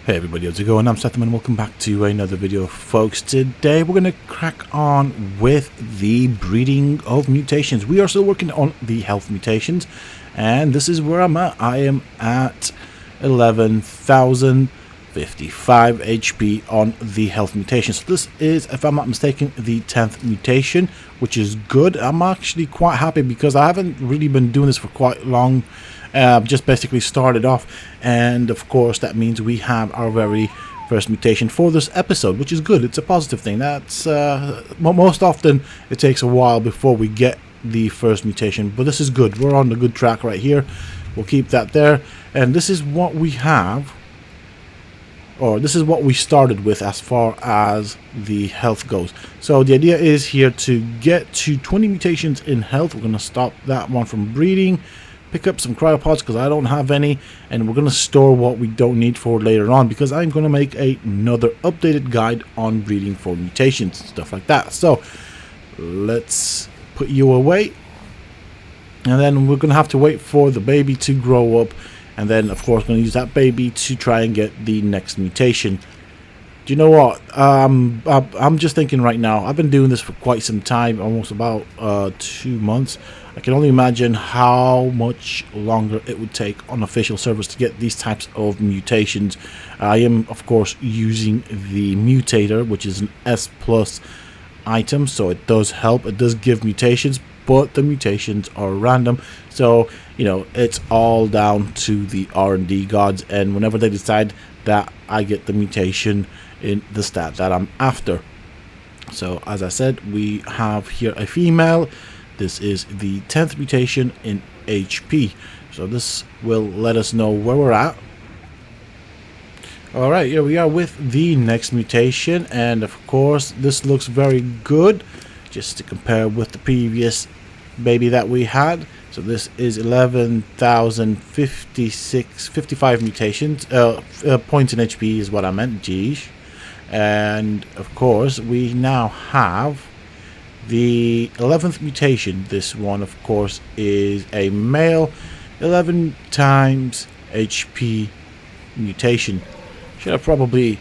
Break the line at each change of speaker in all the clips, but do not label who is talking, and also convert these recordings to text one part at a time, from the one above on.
Hey everybody, how's it going? I'm Shadowmane and welcome back to another video, folks. Today we're going to crack on with the breeding of mutations. We are still working on the health mutations, and this is where I'm at. I am at 11,055 HP on the health mutations. So this is, if I'm not mistaken, the 10th mutation, which is good. I'm actually quite happy because I haven't really been doing this for quite long. Just basically started off, and of course that means we have our very first mutation for this episode, which is good. It's a positive thing. That's most often it takes a while before we get the first mutation, but this is good. We're on the good track right here. We'll keep that there, and this is what we have, or this is what we started with as far as the health goes. So the idea is here to get to 20 mutations in health. We're going to stop that one from breeding, pick up some cryopods because I don't have any, and we're going to store what we don't need for later on, because I'm going to make another updated guide on breeding for mutations and stuff like that. So let's put you away, and then we're going to have to wait for the baby to grow up, and then of course we're going to use that baby to try and get the next mutation. Do you know what? I'm just thinking right now, I've been doing this for quite some time, almost about 2 months. I can only imagine how much longer it would take on official servers to get these types of mutations. I am, of course, using the mutator, which is an S+ item, so it does help. It does give mutations, but the mutations are random. So, you know, it's all down to the R&D gods, and whenever they decide that, I get the mutation in the stat that I'm after. So, as I said, we have here a female. This is the 10th mutation in HP. So this will let us know where we're at. Alright, here we are with the next mutation. And of course, this looks very good. Just to compare with the previous baby that we had. So this is 11,055 mutations. Points in HP is what I meant. Geesh. And of course, we now have the 11th mutation. This one, of course, is a male 11 times HP mutation. Should have probably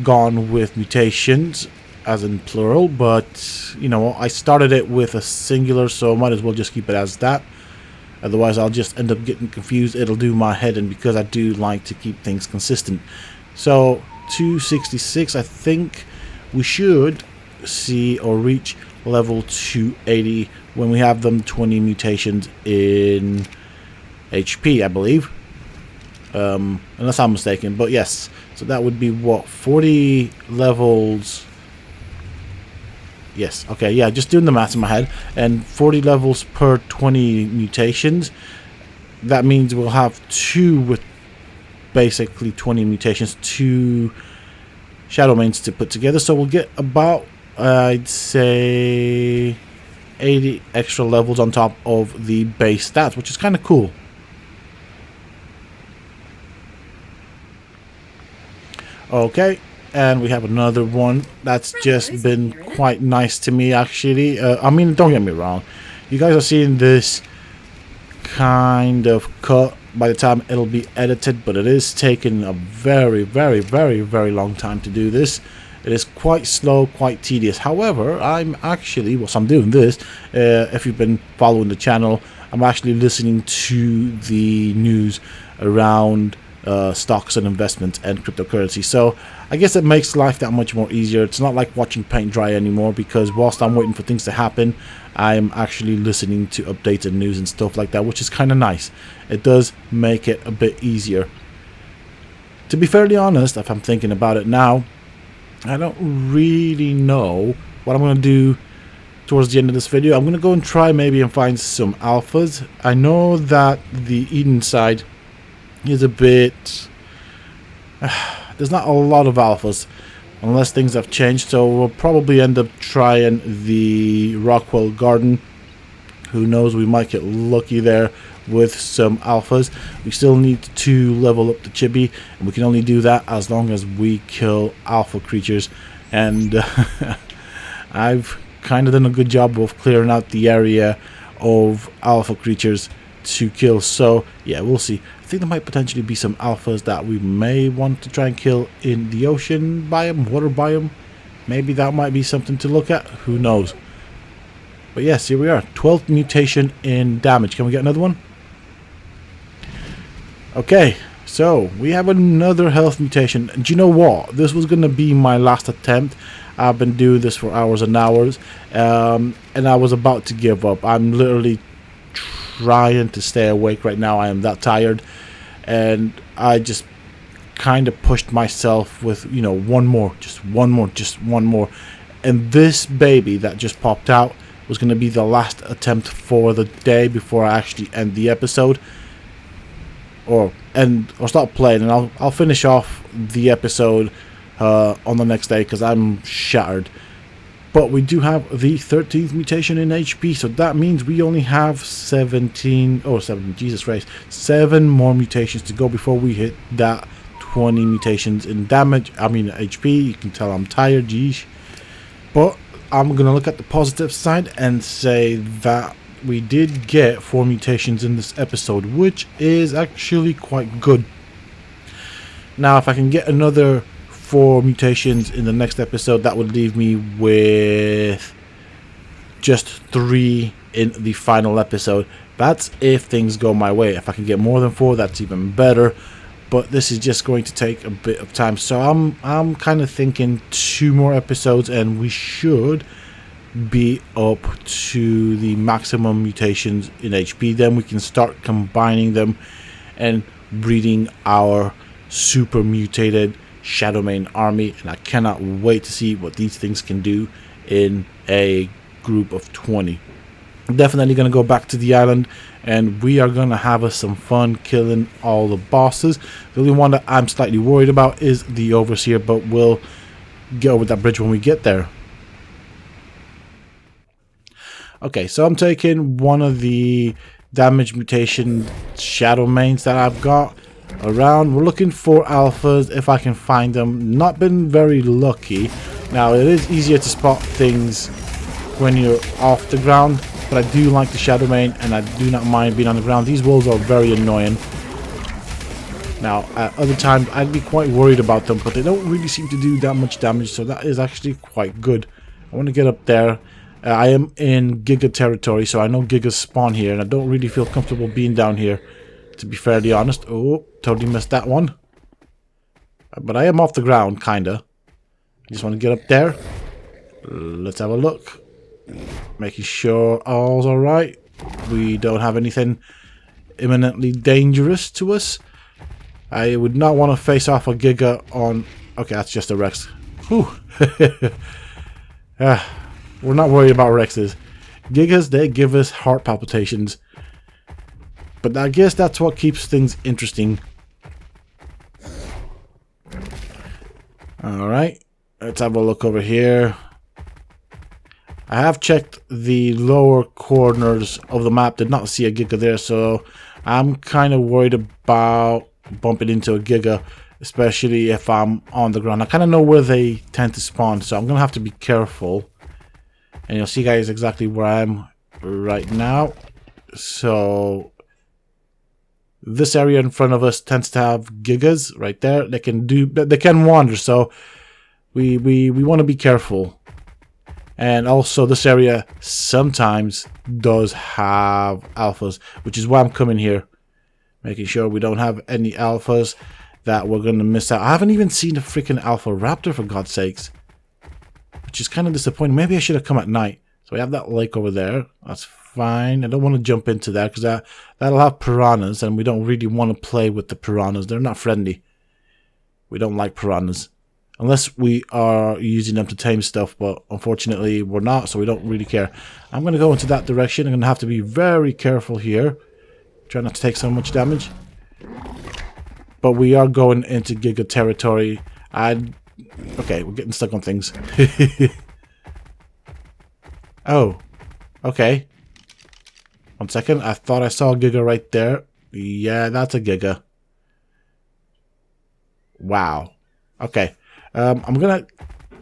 gone with mutations as in plural, but you know, I started it with a singular, so might as well just keep it as that. Otherwise I'll just end up getting confused. It'll do my head in, because I do like to keep things consistent. So 266, I think we should see or reach level 280 when we have them 20 mutations in HP, I believe, unless I'm mistaken. But yes, so that would be what, 40 levels. Yes, okay, yeah, just doing the maths in my head, and 40 levels per 20 mutations. That means we'll have 2 with basically 20 mutations, 2 Shadowmanes to put together. So we'll get about, I'd say, 80 extra levels on top of the base stats, which is kind of cool. Okay, and we have another one that's just been quite nice to me, actually. I mean, don't get me wrong, you guys are seeing this kind of cut by the time it'll be edited, but it is taking a very long time to do this. It is quite slow, quite tedious. However, I'm actually, whilst I'm doing this, if you've been following the channel, I'm actually listening to the news around stocks and investments and cryptocurrency. So I guess it makes life that much more easier. It's not like watching paint dry anymore, because whilst I'm waiting for things to happen, I'm actually listening to updates and news and stuff like that, which is kind of nice. It does make it a bit easier. To be fairly honest, if I'm thinking about it now, I don't really know what I'm going to do towards the end of this video. I'm going to go and try maybe and find some alphas. I know that the Eden side is a bit... there's not a lot of alphas, unless things have changed. So we'll probably end up trying the Rockwell Garden. Who knows, we might get lucky there with some alphas. We still need to level up the chibi, and we can only do that as long as we kill alpha creatures. And I've kind of done a good job of clearing out the area of alpha creatures to kill. So yeah, we'll see. I think there might potentially be some alphas that we may want to try and kill in the ocean biome, water biome. Maybe that might be something to look at. Who knows? But yes, here we are. 12th mutation in damage. Can we get another one? Okay, so we have another health mutation. And do you know what? This was going to be my last attempt. I've been doing this for hours and hours. And I was about to give up. I'm literally trying to stay awake right now. I am that tired. And I just kind of pushed myself with, you know, one more. Just one more. And this baby that just popped out was going to be the last attempt for the day before I actually end the episode. Or stop playing, and I'll finish off the episode on the next day because I'm shattered. But we do have the 13th mutation in HP, so that means we only have 7 more mutations to go before we hit that 20 mutations in damage. I mean HP. You can tell I'm tired, geez. But I'm gonna look at the positive side and say that we did get 4 mutations in this episode, which is actually quite good. Now, if I can get another 4 mutations in the next episode, that would leave me with just 3 in the final episode. That's if things go my way. If I can get more than 4, that's even better. But this is just going to take a bit of time. So I'm kind of thinking 2 more episodes and we should be up to the maximum mutations in HP. Then we can start combining them and breeding our super mutated Shadowmane army. And I cannot wait to see what these things can do in a group of 20. I'm definitely going to go back to the island and we are going to have us some fun killing all the bosses. The only one that I'm slightly worried about is the Overseer, but we'll get over that bridge when we get there. Okay, so I'm taking one of the damage mutation Shadowmanes that I've got around. We're looking for alphas if I can find them. Not been very lucky. Now, it is easier to spot things when you're off the ground, but I do like the Shadowmane and I do not mind being on the ground. These wolves are very annoying. Now, at other times I'd be quite worried about them, but they don't really seem to do that much damage, so that is actually quite good. I want to get up there. I am in Giga territory, so I know Gigas spawn here, and I don't really feel comfortable being down here, to be fairly honest. Oh, totally missed that one. But I am off the ground, kinda. I just want to get up there. Let's have a look. Making sure all's alright. We don't have anything imminently dangerous to us. I would not want to face off a Giga on... Okay, that's just a Rex. Whew. We're not worried about Rexes. Gigas, they give us heart palpitations. But I guess that's what keeps things interesting. Alright. Let's have a look over here. I have checked the lower corners of the map. Did not see a Giga there, so I'm kind of worried about bumping into a Giga, especially if I'm on the ground. I kind of know where they tend to spawn, so I'm going to have to be careful. And you'll see, guys, exactly where I am right now. So this area in front of us tends to have Gigas right there. They can wander, so we want to be careful. And also this area sometimes does have alphas, which is why I'm coming here. Making sure we don't have any alphas that we're going to miss out. I haven't even seen a freaking alpha raptor, for God's sakes. Which is kind of disappointing. Maybe I should have come at night. So we have that lake over there. That's fine. I don't want to jump into that because that'll have piranhas. And we don't really want to play with the piranhas. They're not friendly. We don't like piranhas. Unless we are using them to tame stuff, but unfortunately we're not, so we don't really care. I'm going to go into that direction. I'm going to have to be very careful here. Try not to take so much damage. But we are going into Giga territory. Okay, we're getting stuck on things. Oh, okay. 1 second, I thought I saw a Giga right there. Yeah, that's a Giga. Wow. Okay. I'm gonna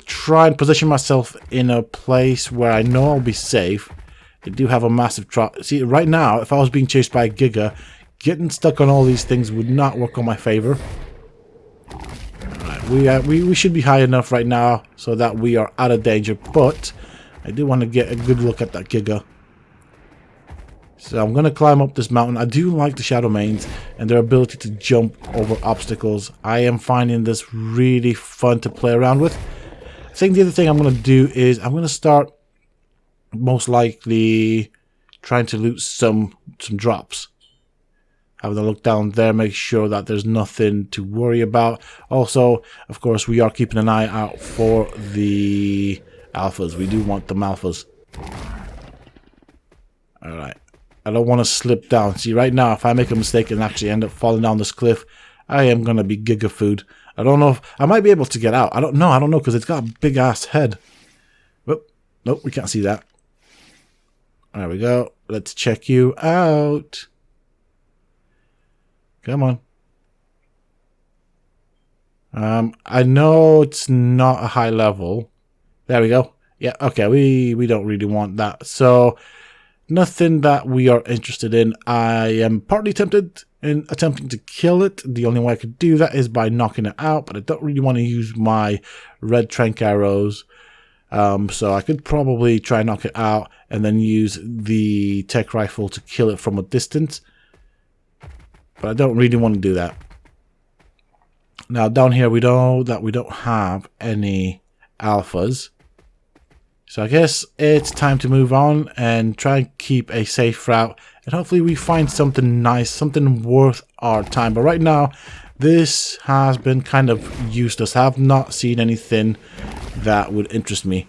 try and position myself in a place where I know I'll be safe. They do have a massive trot. See, right now, if I was being chased by a Giga, Getting stuck on all these things would not work on my favor. Alright, we should be high enough right now so that we are out of danger, but I do want to get a good look at that Giga. So I'm going to climb up this mountain. I do like the Shadowmanes and their ability to jump over obstacles. I am finding this really fun to play around with. I think the other thing I'm going to do is I'm going to start most likely trying to loot some drops. Having a look down there, make sure that there's nothing to worry about. Also, of course, we are keeping an eye out for the alphas. We do want them alphas. Alright. I don't want to slip down. See, right now, if I make a mistake and actually end up falling down this cliff, I am going to be giga food. I don't know if I might be able to get out. I don't know, because it's got a big-ass head. Whoop. Nope, we can't see that. There we go. Let's check you out. Come on. I know it's not a high level. There we go. Yeah, okay, we don't really want that. So, nothing that we are interested in. I am partly tempted in attempting to kill it. The only way I could do that is by knocking it out, but I don't really want to use my red trank arrows. So I could probably try and knock it out and then use the tech rifle to kill it from a distance. But I don't really want to do that. Now down here we know that we don't have any alphas. So I guess it's time to move on and try and keep a safe route. And hopefully we find something nice, something worth our time. But right now, this has been kind of useless. I have not seen anything that would interest me.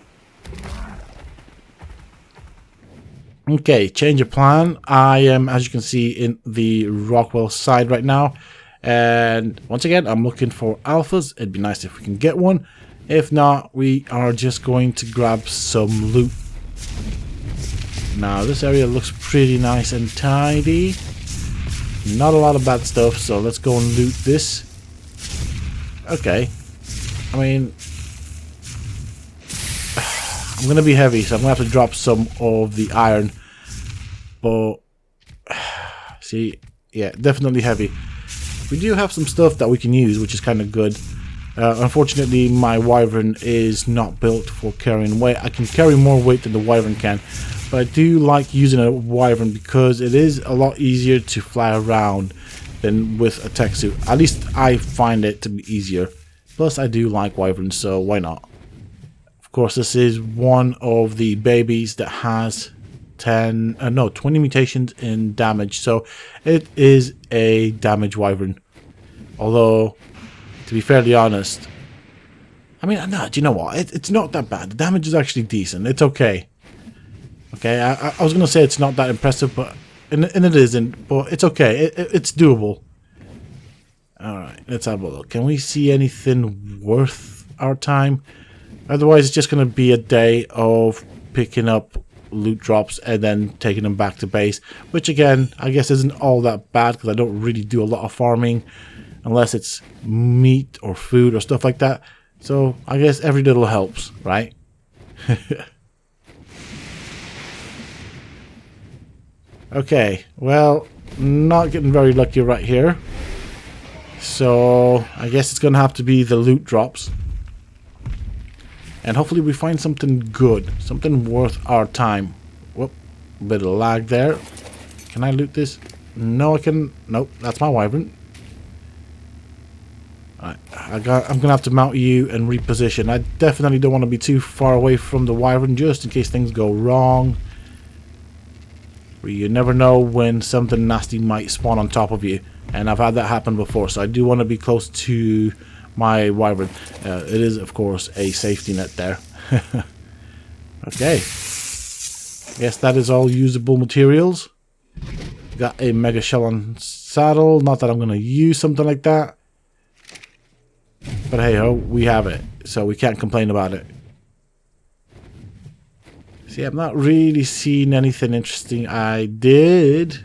Okay, change of plan. I am, as you can see, in the Rockwell side right now. And once again, I'm looking for alphas. It'd be nice if we can get one. If not, we are just going to grab some loot. Now, this area looks pretty nice and tidy. Not a lot of bad stuff, so let's go and loot this. Okay. I mean, I'm going to be heavy, so I'm going to have to drop some of the iron. But, see, yeah, definitely heavy. We do have some stuff that we can use, which is kind of good. Unfortunately, my wyvern is not built for carrying weight. I can carry more weight than the wyvern can. But I do like using a wyvern because it is a lot easier to fly around than with a tech suit. At least I find it to be easier. Plus, I do like wyverns, so why not? Of course, this is one of the babies that has 20 mutations in damage. So it is a damage wyvern. Although, to be fairly honest, I mean, no, do you know what? It's not that bad. The damage is actually decent. It's okay. Okay, I was going to say it's not that impressive, but and it isn't, but it's okay. It's doable. Alright, let's have a look. Can we see anything worth our time? Otherwise, it's just going to be a day of picking up loot drops and then taking them back to base, which again, I guess isn't all that bad because I don't really do a lot of farming unless it's meat or food or stuff like that. So I guess every little helps, right? Okay, well, not getting very lucky right here. So I guess it's going to have to be the loot drops. And hopefully we find something good, something worth our time. Whoop, bit of lag there. Can I loot this? No, I can. Nope, that's my wyvern. Alright, I'm going to have to mount you and reposition. I definitely don't want to be too far away from the wyvern just in case things go wrong. You never know when something nasty might spawn on top of you. And I've had that happen before, so I do want to be close to my wyvern. It is, of course, a safety net there. Okay. Yes, that is all usable materials. Got a mega shell on saddle. Not that I'm going to use something like that. But hey ho, we have it. So we can't complain about it. See, I'm not really seeing anything interesting. I did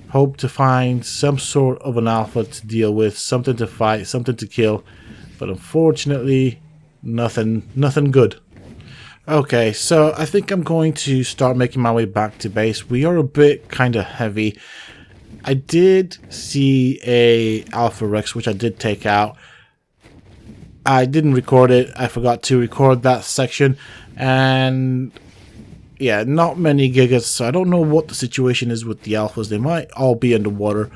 hope to find some sort of an alpha to deal with, something to fight, something to kill, but unfortunately, nothing good. Okay, so I think I'm going to start making my way back to base. We are a bit kind of heavy. I did see a Alpha Rex, which I did take out. I didn't record it. I forgot to record that section. And yeah, not many gigas. So I don't know what the situation is with the alphas. They might all be underwater.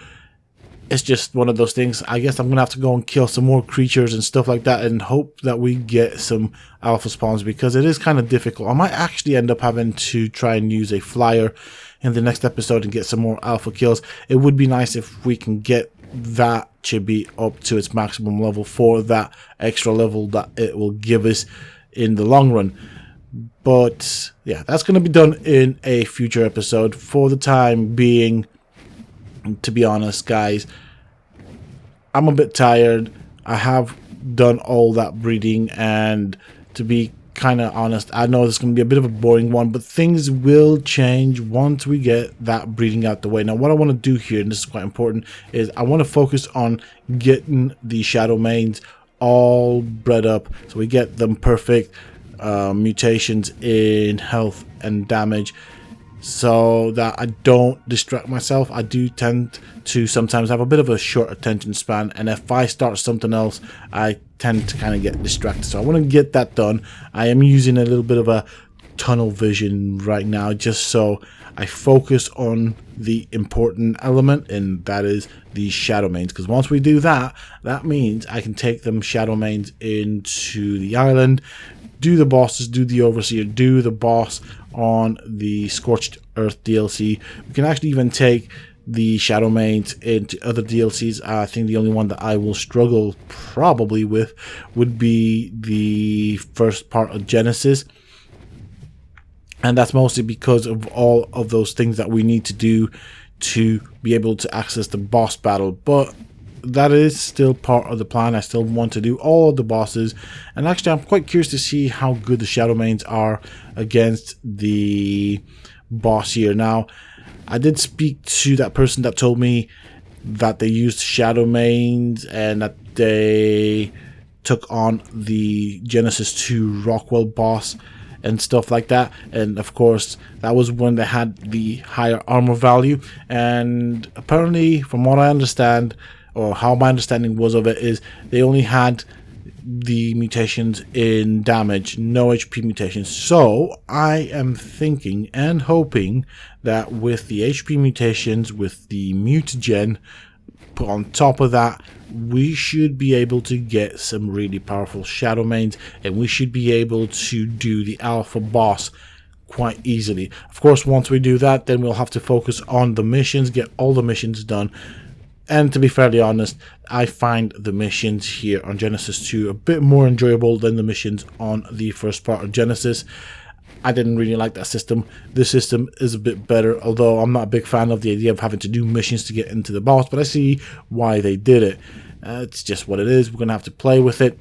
It's just one of those things. I guess I'm going to have to go and kill some more creatures and stuff like that and hope that we get some alpha spawns, because it is kind of difficult. I might actually end up having to try and use a flyer in the next episode and get some more alpha kills. It would be nice if we can get that chibi up to its maximum level for that extra level that it will give us in the long run. But yeah, that's going to be done in a future episode. For the time being, to be honest, guys, I'm a bit tired. I have done all that breeding, and to be kind of honest, I know this is going to be a bit of a boring one, but things will change once we get that breeding out the way. Now, what I want to do here, and this is quite important, is I want to focus on getting the Shadowmanes all bred up, so we get them perfect mutations in health and damage, so that I don't distract myself. I do tend to sometimes have a bit of a short attention span, and if I start something else, I tend to kind of get distracted. So I want to get that done. I am using a little bit of a tunnel vision right now, just so I focus on the important element, and that is the Shadowmanes, because once we do that, that means I can take them Shadowmanes into the island, do the bosses, do the Overseer, do the boss on the Scorched Earth DLC. We can actually even take the Shadowmanes into other DLCs. I think the only one that I will struggle probably with would be the first part of Genesis. And that's mostly because of all of those things that we need to do to be able to access the boss battle. But that is still part of the plan. I still want to do all of the bosses, and actually I'm quite curious to see how good the Shadowmanes are against the boss here. Now, I did speak to that person that told me that they used Shadowmanes and that they took on the Genesis 2 Rockwell boss and stuff like that, and of course that was when they had the higher armor value. And apparently, from what I understand, or how my understanding was of it, is they only had the mutations in damage, no HP mutations. So I am thinking and hoping that with the HP mutations, with the mutagen put on top of that, we should be able to get some really powerful Shadowmanes, and we should be able to do the alpha boss quite easily. Of course, once we do that, then we'll have to focus on the missions, get all the missions done. And to be fairly honest, I find the missions here on Genesis 2 a bit more enjoyable than the missions on the first part of Genesis. I didn't really like that system. This system is a bit better, although I'm not a big fan of the idea of having to do missions to get into the boss, but I see why they did it. It's just what it is. We're going to have to play with it,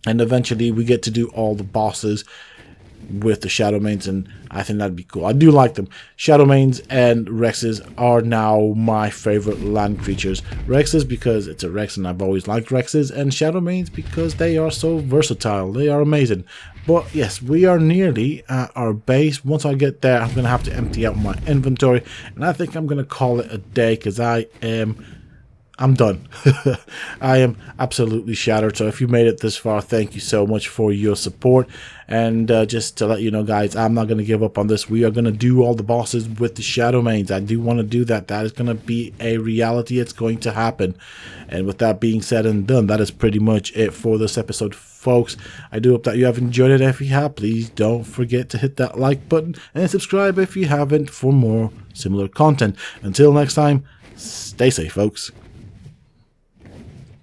and eventually we get to do all the bosses with the Shadowmanes, and I think that'd be cool. I do like them. Shadowmanes and Rexes are now my favorite land creatures. Rexes because it's a Rex and I've always liked Rexes, and Shadowmanes because they are so versatile. They are amazing. But yes, we are nearly at our base. Once I get there, I'm going to have to empty out my inventory, and I think I'm going to call it a day, because I'm done. I am absolutely shattered. So if you made it this far, thank you so much for your support. And just to let you know, guys, I'm not going to give up on this. We are going to do all the bosses with the Shadowmanes. I do want to do that. That is going to be a reality. It's going to happen. And with that being said and done, that is pretty much it for this episode, folks. I do hope that you have enjoyed it. If you have, please don't forget to hit that like button and subscribe if you haven't for more similar content. Until next time, stay safe, folks.